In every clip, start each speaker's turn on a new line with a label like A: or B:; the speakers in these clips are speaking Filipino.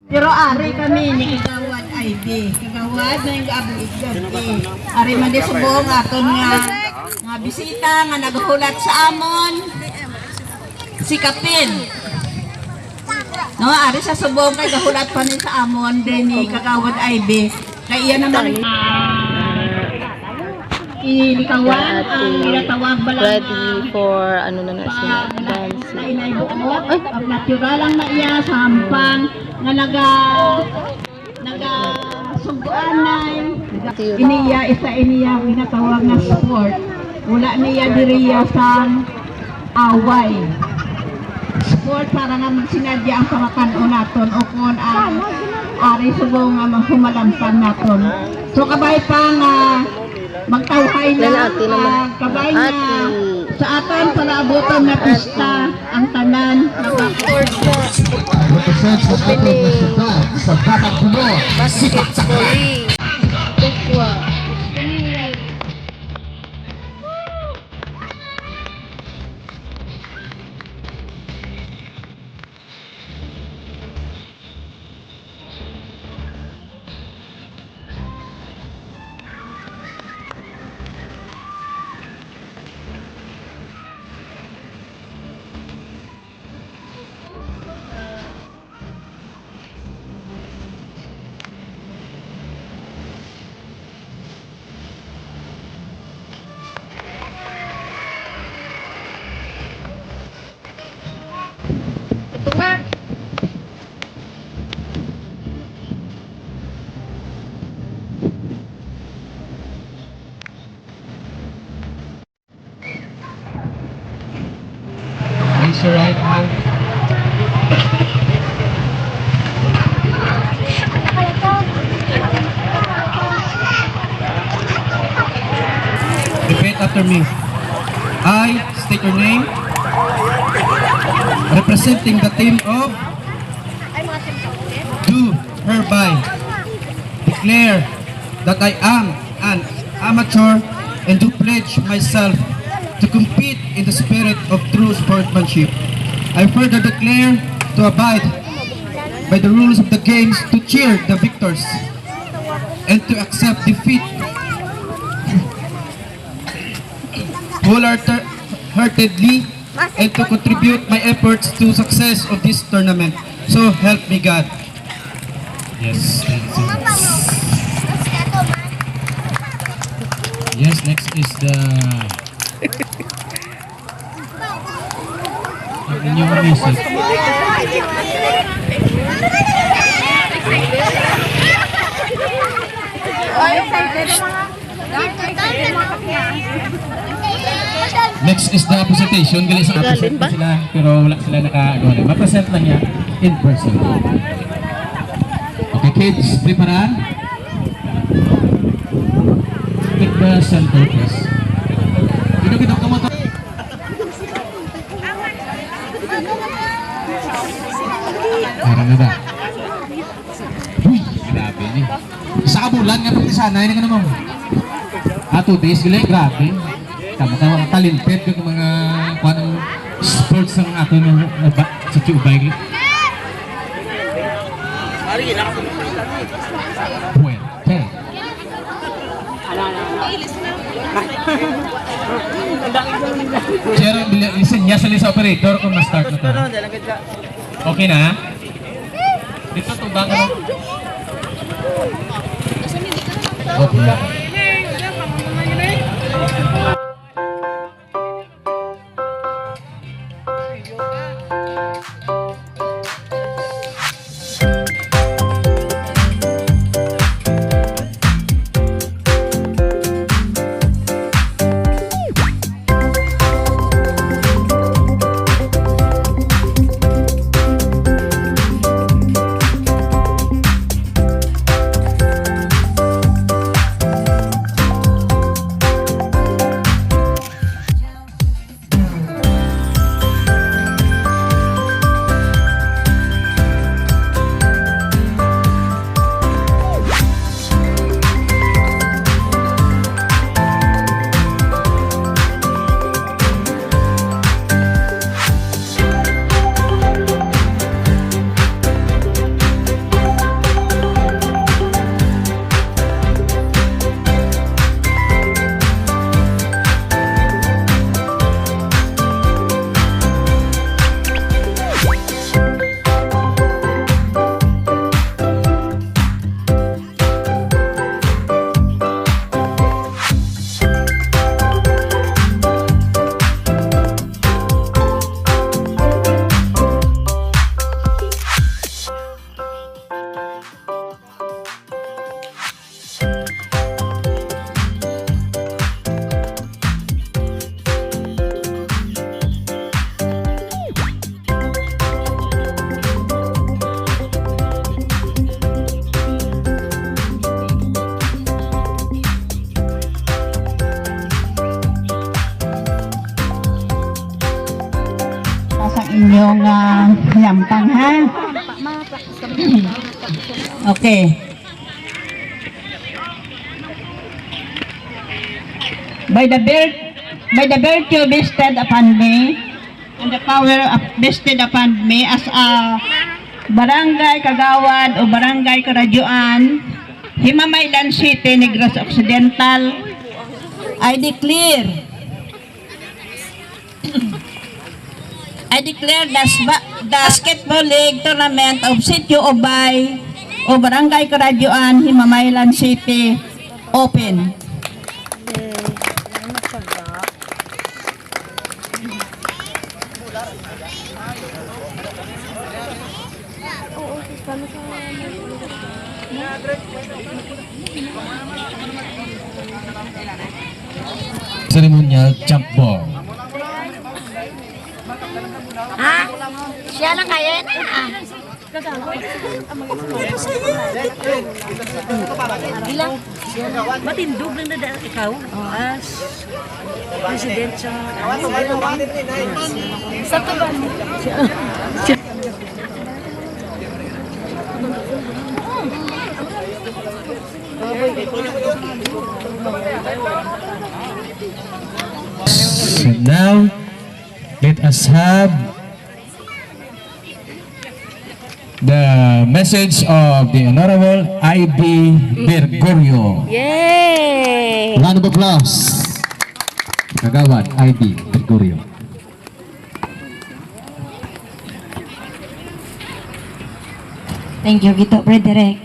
A: Pero ari kami ni Kagawad ID. Kagawad na yung ablig gabi. Ari man di subong aton nga bisita nga naghulat sa amon. Si Kapin. No, ari sa subong kay gahulat pa ni sa amon din ni Kagawad ID. Kay iya naman ilikawan ang ginatawag balang
B: ready for ano na sila dancing.
A: Ang natural lang na iya sa hampang nga naga suguan na iniya ginatawag na sport. Wala niya diriya sa away. Sport para nga sinadya ang kamakanon naton o kung ang ari subong nga humalampan naton. So kabay pa nga magtawhay na kabay na sa aton para abutan na pista ang tanan
C: represent sa aton na syudad sa Batang Puno, Sipak Sakay. Raise your right hand. Repeat after me. I state your name. Representing the team of do hereby declare that I am an amateur and do pledge myself to compete in the spirit of true sportsmanship. I further declare to abide by the rules of the games, to cheer the victors and to accept defeat wholeheartedly and to contribute my efforts to success of this tournament. So help me God. Yes, thank you. Yes, next is the new music. Next is the presentation. Galing sa present sila, pero wala sila naka-ano. Ma-present lang niya in person. Okay, kids, preparan. Pick the center, please. Kinukidok ka mo to. Parang na ba? Uy, grabe niya. Isa ka bulan nga pag sanay na ka naman. 2 days, galing, grabe. Tama-tama, talented yung mga kuanong sports ng ato sa Chubay. Puwerte. Sir, listen niya sa operator kung ma-start na to. Okay na? Dito ito ba? Okay na.
A: Okay. By the virtue vested upon me, and the power vested upon me as a barangay kagawad o barangay karadyoan, Himamaylan City, Negros Occidental, I declare the Basketball League Tournament of Sitio Obay o Barangay Karadyoan, Himamaylan City, open.
C: Ceremonial jump ball.
D: Ha? Siya lang kaya na. Ilang? Matindog lang na dahil ikaw. As president siya. Sa tuban.
C: So now, let us have the message of the Honorable I.B. Bergoglio.
B: Yay!
C: Round of applause. Kagawad I.B. Bergoglio.
D: Thank you, Gito Frederick.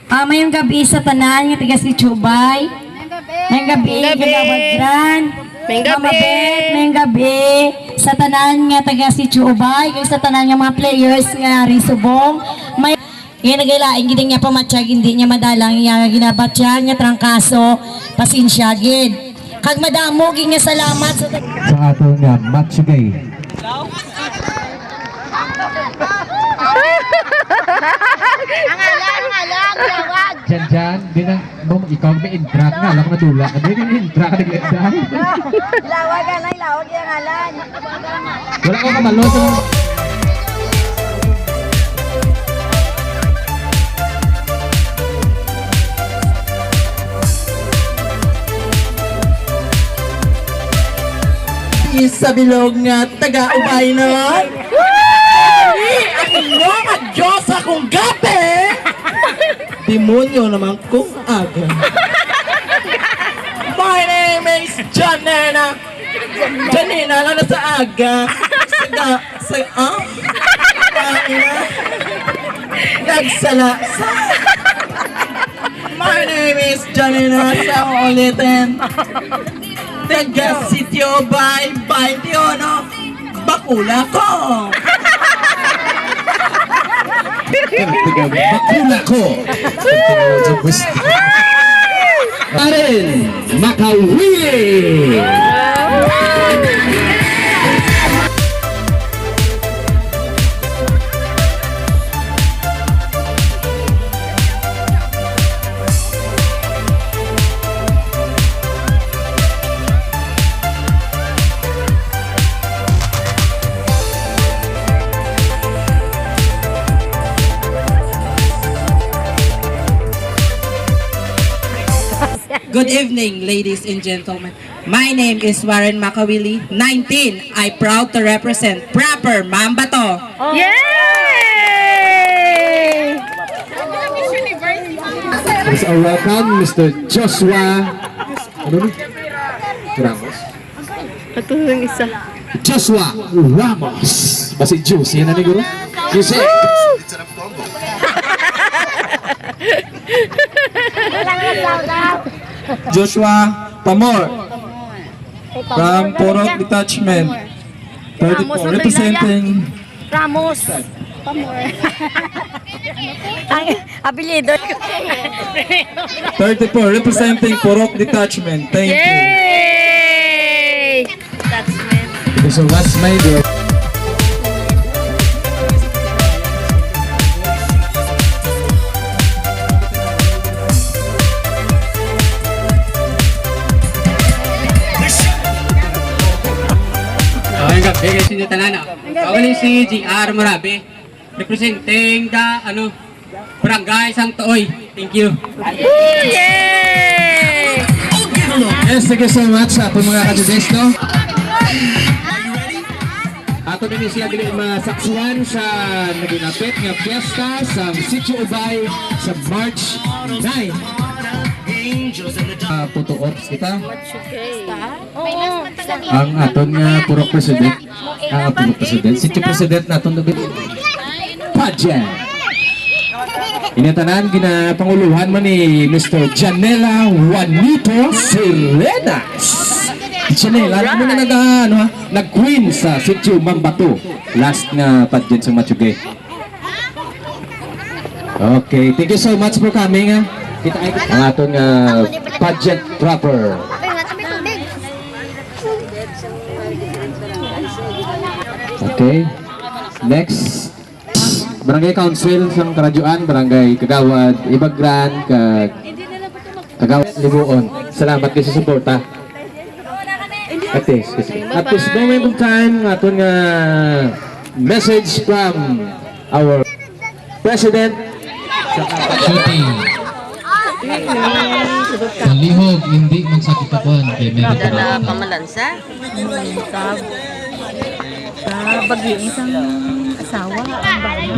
D: Mayong gabi sa tanan, yung tiga si Chubay. Mayong gabi, Gagawad Gran.
B: Mayong gabi.
D: Mayong gabi sa tanan nga taga si Chubay, kay sa tanan nga mga players nga Risubong. May nagailaing gid niya pamatsyag, hindi niya madalang iya ginabatya niya trangkaso, pasensya gid. Kag madamo gid nga salamat sa
C: Sa ato nga matchgay.
D: Angalan, lawag.
C: Diyan, di na, nung ikaw may intrak nga, alam ko nadula ka, di na intrak ka naglandan.
D: Lawag yung ngalan.
C: Wala ko kamalo sa
A: Isa bilog nga taga-ubay na. Ang inyong at Diyos akong gabi. Demonyo naman kung aga. My name is Janena. Janena lang na sa aga. Nagsala. My name is Janena. Sa ulitin. Taga Sitio Bay, Baydiono, bakula ko.
C: bakula ko. Karen Makawili.
E: Good evening, ladies and gentlemen. My name is Warren Makawili, 19. I'm proud to represent proper Mambato.
B: Yay!
C: Please welcome Mr. Joshua Ramos.
B: Ito yung isa.
C: Joshua Ramos. Basi Juice, yan na ni Guru. Juice.
F: Joshua Pamor from Porok Detachment 34 representing
D: Ramos. Ang apelyido.
F: 34 representing Porok Detachment. Thank you.
B: Yay! That's me.
C: So what's my deal?
G: Bigay sa inyo tanan. Ako si GR Morabe, representing the
E: Barangay Santoy. Thank you.
B: Yay!
C: Yes, thank you so much sa ating mga kandidates, no? Ato din siya dili masaksihan sa naginapit nga fiesta sa Sitio Ubay sa March 9. Photo ops kita. Ang aton nga purok president, ang purok president, Sitio President naton na pageant. Inatanan ginapanguluhan man ni Mr. Janela Juanito Sirenas. Janela, alam mo na nag-queen sa Sitio Mambato. Last nga pageant sa Machugay. Okay, thank you so much for coming. Kita ay ang atong pageant proper. Okay, next. Barangay Council sa Karadyoan, Barangay Kagawad, Ibagran, Kagawad, Libuon. Salamat kayo sa suporta. At this moment of time, aton nga message from our President
G: shooting. Sa lihog, hindi magsakitapuan kay meron
B: Dala
G: na
B: pamalansa.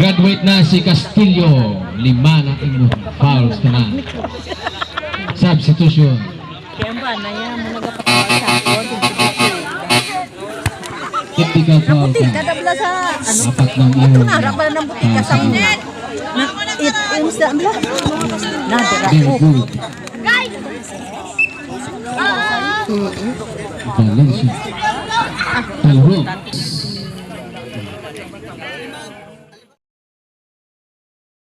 G: graduate na si Castillo. 5 na imong fouls ka na. Substitution. Typical foul ka. Apat ng imong very good. Valencia. Talho.